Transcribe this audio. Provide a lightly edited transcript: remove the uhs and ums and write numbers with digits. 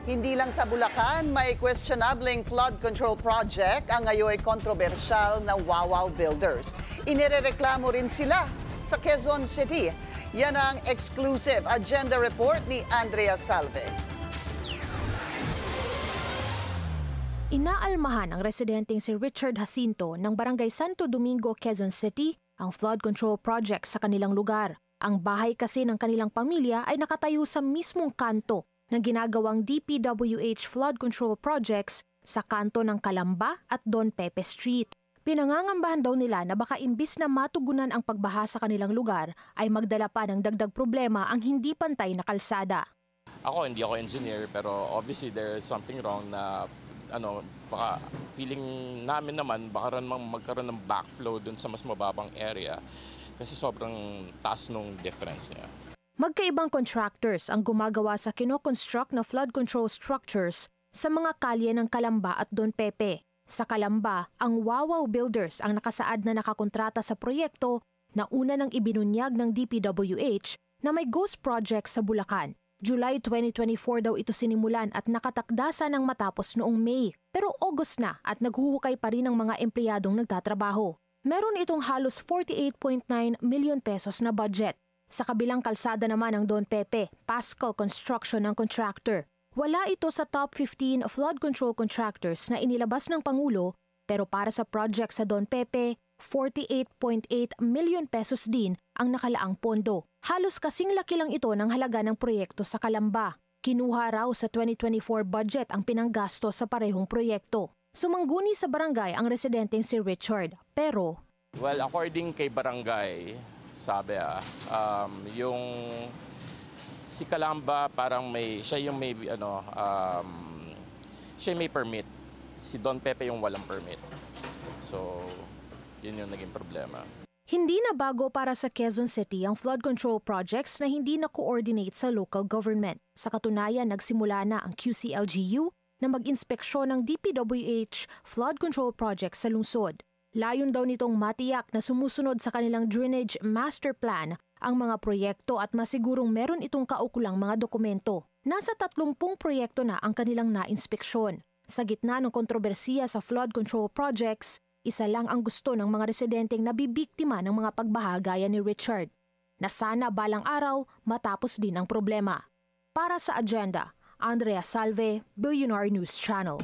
Hindi lang sa Bulacan, may questionabling flood control project ang ngayon kontrobersyal na Wawaw Builders. Inirereklamo rin sila sa Quezon City. Yan ang exclusive agenda report ni Andrea Salve. Inaalmahan ng residenteng si Richard Jacinto ng Barangay Santo Domingo, Quezon City ang flood control project sa kanilang lugar. Ang bahay kasi ng kanilang pamilya ay nakatayo sa mismong kanto ng ginagawang DPWH flood control projects sa kanto ng Calamba at Don Pepe Street. Pinangangambahan daw nila na baka imbis na matugunan ang pagbaha sa kanilang lugar ay magdala pa ng dagdag problema ang hindi pantay na kalsada. Hindi ako engineer pero obviously there is something wrong na baka feeling namin naman baka magkaroon ng backflow dun sa mas mababang area kasi sobrang taas nung difference niya. Magkaibang contractors ang gumagawa sa kino-construct na flood control structures sa mga kalye ng Calamba at Don Pepe. Sa Calamba, ang Wawaw Builders ang nakasaad na nakakontrata sa proyekto na una nang ibinunyag ng DPWH na may ghost project sa Bulacan. July 2024 daw ito sinimulan at nakatakdasa ng matapos noong May. Pero August na at naghuhukay pa rin ang mga empleyadong nagtatrabaho. Meron itong halos 48.9 million pesos na budget. Sa kabilang kalsada naman ng Don Pepe, Pascal Construction ng contractor. Wala ito sa top 15 flood control contractors na inilabas ng Pangulo pero para sa project sa Don Pepe, 48.8 million pesos din ang nakalaang pondo. Halos kasing laki lang ito ng halaga ng proyekto sa Calamba. Kinuha raw sa 2024 budget ang pinanggasto sa parehong proyekto. Sumangguni sa barangay ang residenteng si Richard pero according kay barangay, sabi yung si Calamba parang siya may permit. Si Don Pepe yung walang permit. So, yun yung naging problema. Hindi na bago para sa Quezon City ang flood control projects na hindi na-coordinate sa local government. Sa katunayan, nagsimula na ang QCLGU na mag-inspeksyon ng DPWH flood control projects sa lungsod. Layon daw nitong matiyak na sumusunod sa kanilang drainage master plan ang mga proyekto at masigurong meron itong kaukulang mga dokumento. Nasa 30 proyekto na ang kanilang na-inspeksyon. Sa gitna ng kontrobersiya sa flood control projects, isa lang ang gusto ng mga residenteng nabibiktima ng mga pagbaha gaya ni Richard, na sana balang araw matapos din ang problema. Para sa agenda, Andrea Salve, Billionaire News Channel.